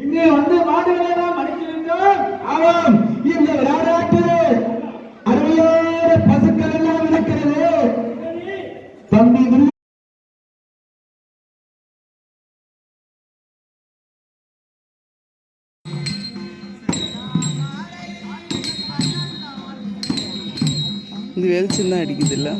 இங்கே வந்து மாடுகளை நாம் அடிக்கின்றோம். ஆமாம், இந்த விளையாட்டு அருமையான பசுக்கள் எல்லாம் இருக்கிறது. தம்பி இது வெளிச்சம் தான் அடிக்குது இல்லை?